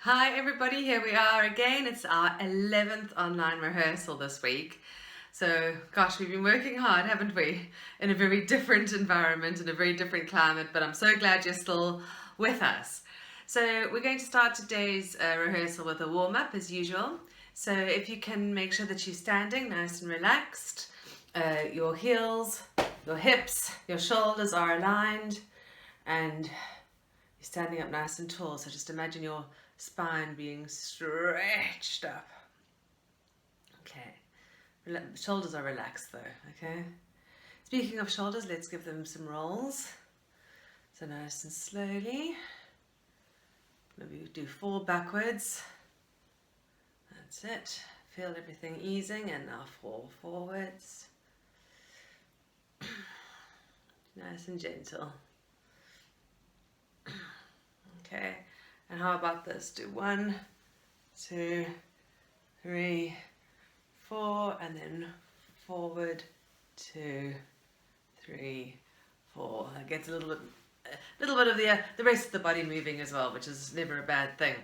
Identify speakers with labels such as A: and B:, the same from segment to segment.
A: Hi everybody, here we are again. It's our 11th online rehearsal this week. So, gosh, we've been working hard, haven't we? In a very different environment, in a very different climate, but I'm so glad you're still with us. So, we're going to start today's rehearsal with a warm-up as usual. So, if you can make sure that you're standing nice and relaxed, your heels, your hips, your shoulders are aligned, and you're standing up nice and tall. So, just imagine your spine being stretched up. Okay, shoulders are relaxed though, okay? Speaking of shoulders, let's give them some rolls. So nice and slowly. Maybe do 4 backwards. That's it. Feel everything easing, and now 4 forwards. Nice and gentle. Okay, and how about this? Do 1, 2, 3, 4, and then forward, 2, 3, 4. That gets a little bit of the rest of the body moving as well, which is never a bad thing.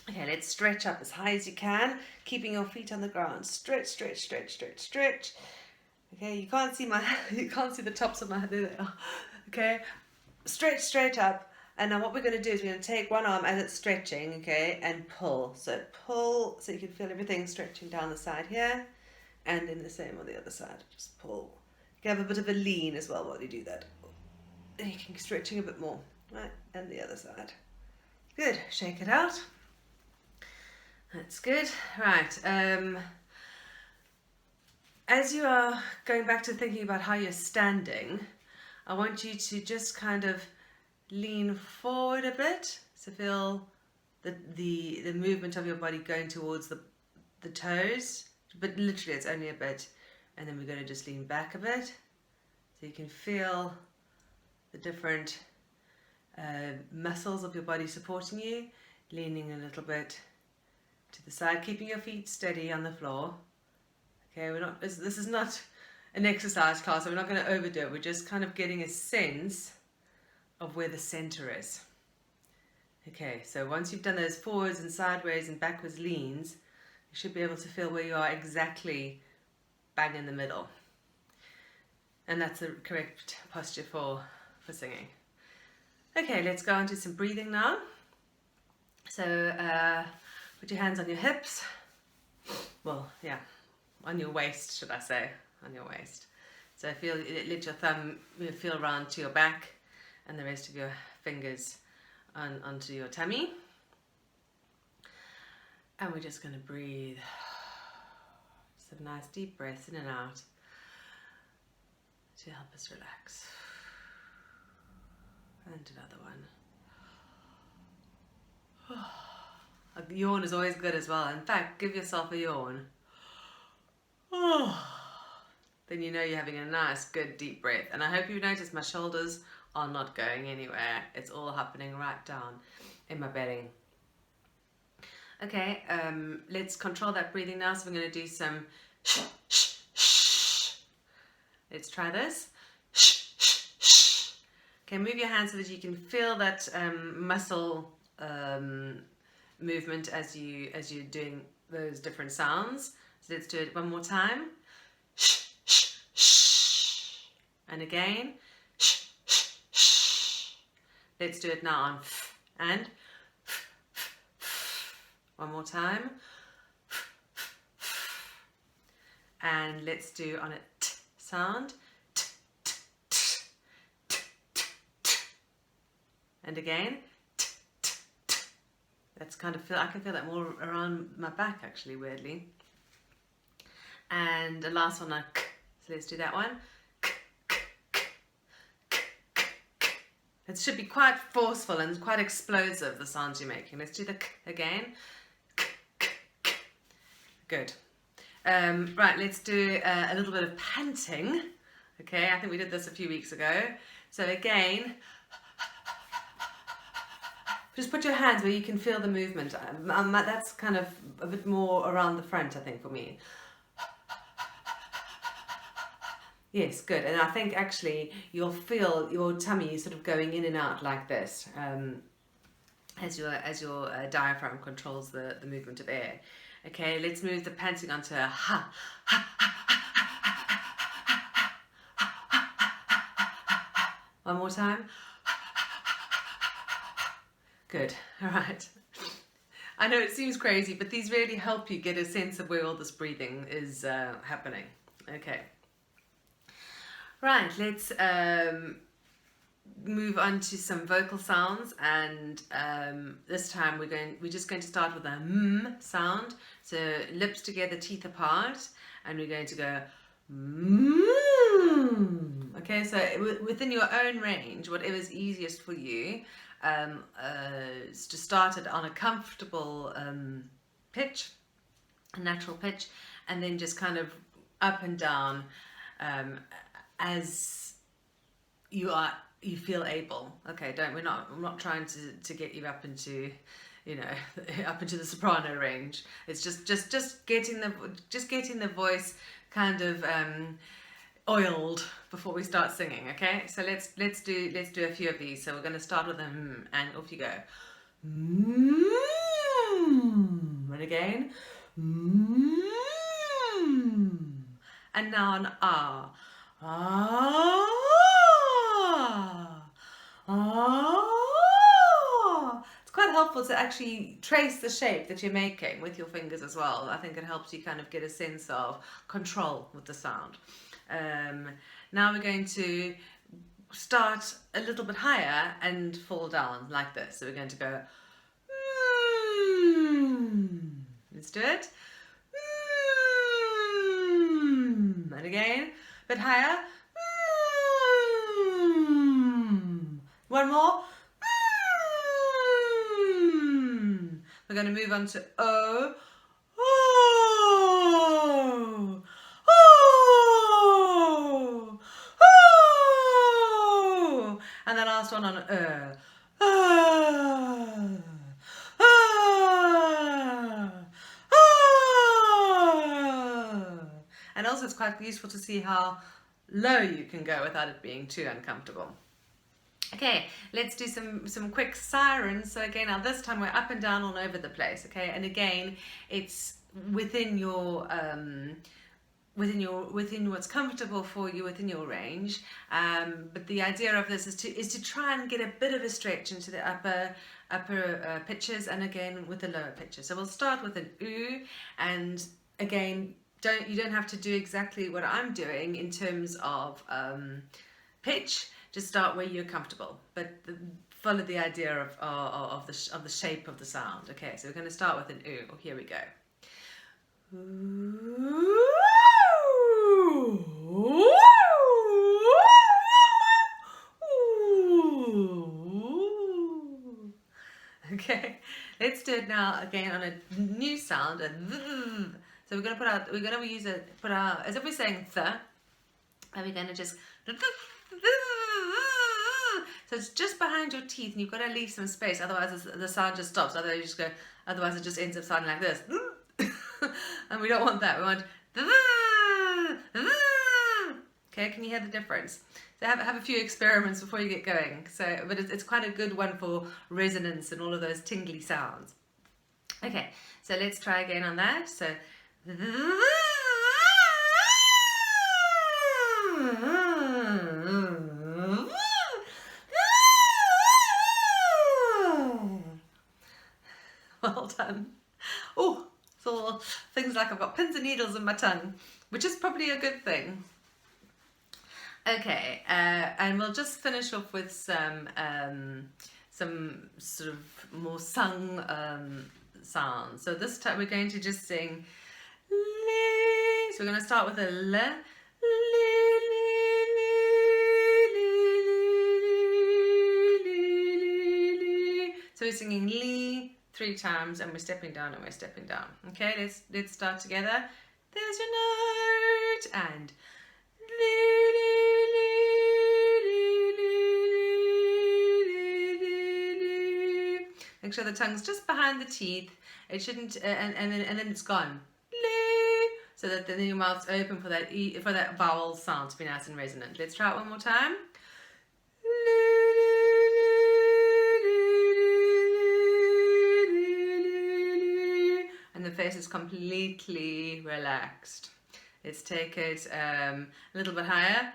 A: Okay, let's stretch up as high as you can, keeping your feet on the ground. Stretch, stretch, stretch, stretch, stretch. Okay, you can't see the tops of my head. There they are. Okay, stretch straight up. And now what we're going to do is we're going to take one arm as it's stretching, okay, and pull. So pull, so you can feel everything stretching down the side here, and then the same on the other side. Just pull. You can have a bit of a lean as well while you do that. And you can keep stretching a bit more, right, and the other side. Good, shake it out. That's good. Right, as you are going back to thinking about how you're standing, I want you to just kind of lean forward a bit, so feel the movement of your body going towards the toes, but literally it's only a bit, and then we're going to just lean back a bit, so you can feel the different muscles of your body supporting you, leaning a little bit to the side, keeping your feet steady on the floor. Okay, this is not an exercise class, so we're not going to overdo it. We're just kind of getting a sense of where the center is. Okay, so once you've done those forwards and sideways and backwards leans, you should be able to feel where you are exactly bang in the middle. And that's the correct posture for singing. Okay, let's go on to some breathing now. So put your hands on your hips. Well, yeah, on your waist, should I say, on your waist. So let your thumb feel round to your back, and the rest of your fingers onto your tummy. And we're just going to breathe. Some nice deep breaths in and out to help us relax. And another one. A yawn is always good as well. In fact, give yourself a yawn. Then you know you're having a nice, good, deep breath. And I hope you've noticed my shoulders are not going anywhere. It's all happening right down in my belly. Okay, let's control that breathing now. So we're going to do some shh, shh, shh. Let's try this. Shh, shh, shh. Okay, move your hands so that you can feel that muscle movement as you're doing those different sounds. So let's do it one more time. Shh, shh, shh. And again. Let's do it now on and one more time. And let's do on a t sound. And again. That's kind of I can feel that more around my back actually, weirdly. And the last one, so let's do that one. It should be quite forceful and quite explosive, the sounds you're making. Let's do the k again. Good. Right, let's do a little bit of panting. Okay, I think we did this a few weeks ago. So again, just put your hands where you can feel the movement. That's kind of a bit more around the front, I think, for me. Yes, good. And I think actually you'll feel your tummy sort of going in and out like this. as your diaphragm controls the movement of air. Okay, let's move the panting onto a ha, ha, ha, ha, ha, ha. One more time. Good. All right. I know it seems crazy, but these really help you get a sense of where all this breathing is happening. Okay. Right, let's move on to some vocal sounds, and this time we're just going to start with a m sound. So lips together, teeth apart, and we're going to go mm. Okay, so within your own range, whatever's easiest for you, is to start it on a comfortable pitch, a natural pitch, and then just kind of up and down as you feel able. Okay, I'm not trying to get you up into, up into the soprano range. It's just getting the voice kind of oiled before we start singing. Okay, so let's do a few of these. So we're going to start with a and off you go. And again. And now an ah. Ah. Ah. It's quite helpful to actually trace the shape that you're making with your fingers as well. I think it helps you kind of get a sense of control with the sound. Now we're going to start a little bit higher and fall down like this. So we're going to go let's do it. And again, a bit higher. One more. We're going to move on to O. Oh. Oh. Oh. And the last one on And also it's quite useful to see how low you can go without it being too uncomfortable. Okay, let's do some quick sirens. So again, now this time we're up and down all over the place. Okay, and again, it's within your within what's comfortable for you, within your range. But the idea of this is to try and get a bit of a stretch into the upper pitches, and again with the lower pitches. So we'll start with an oo, and again, you don't have to do exactly what I'm doing in terms of pitch. Just start where you're comfortable, but follow the idea of the shape of the sound. Okay, so we're going to start with an oo. Here we go. Okay, let's do it now again on a new sound. So we're going to put our as if we're saying the, and we're going to just. So it's just behind your teeth, and you've got to leave some space. Otherwise, the sound just stops. Otherwise, it just ends up sounding like this. And we don't want that. We want. Okay, can you hear the difference? So have a few experiments before you get going. So, but it's quite a good one for resonance and all of those tingly sounds. Okay, so let's try again on that. So. Well done. Oh, so things like I've got pins and needles in my tongue, which is probably a good thing. Okay, and we'll just finish off with some sort of more sung sounds. So this time we're going to just sing. So we're going to start with a le. So we're singing li 3 times, and we're stepping down and we're stepping down. Okay, let's start together. There's your note, and make sure the tongue's just behind the teeth. It shouldn't, and then it's gone. So that then your mouth's open for that vowel sound to be nice and resonant. Let's try it one more time. face is completely relaxed. Let's take it a little bit higher.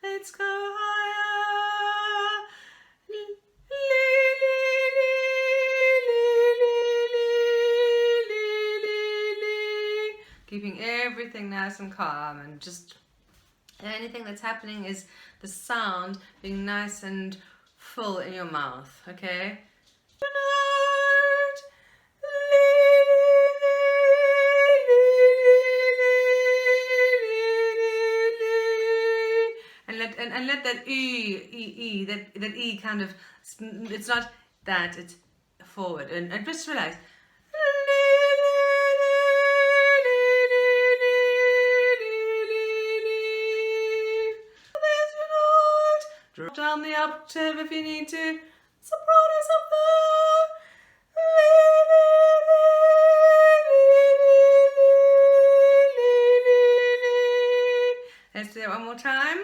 A: Let's go higher. Keeping everything nice and calm, and just anything that's happening is the sound being nice and full in your mouth, okay? And let that that E kind of, it's not that, it's forward, and just relax. Drop down the octave if you need to. Sopranos up there. Let's do it one more time.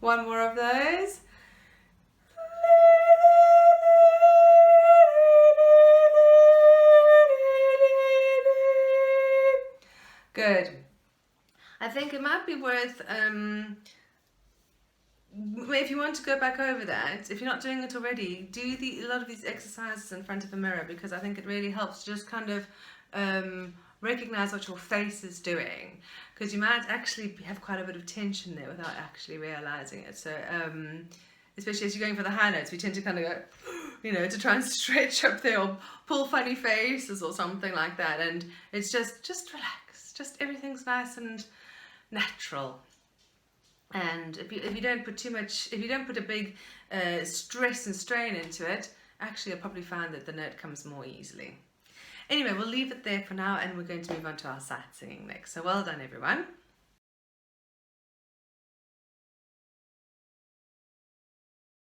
A: One more of those. Good. I think it might be worth, if you want to go back over that, if you're not doing it already, do a lot of these exercises in front of a mirror, because I think it really helps just kind of recognize what your face is doing, because you might actually have quite a bit of tension there without actually realizing it. So especially as you're going for the high notes, we tend to kind of go, you know, to try and stretch up there or pull funny faces or something like that, and it's just relax, just everything's nice and natural. And if you don't put too much, if you don't put a big stress and strain into it, actually you'll probably find that the note comes more easily. Anyway, we'll leave it there for now, and we're going to move on to our sight singing next. So well done, everyone.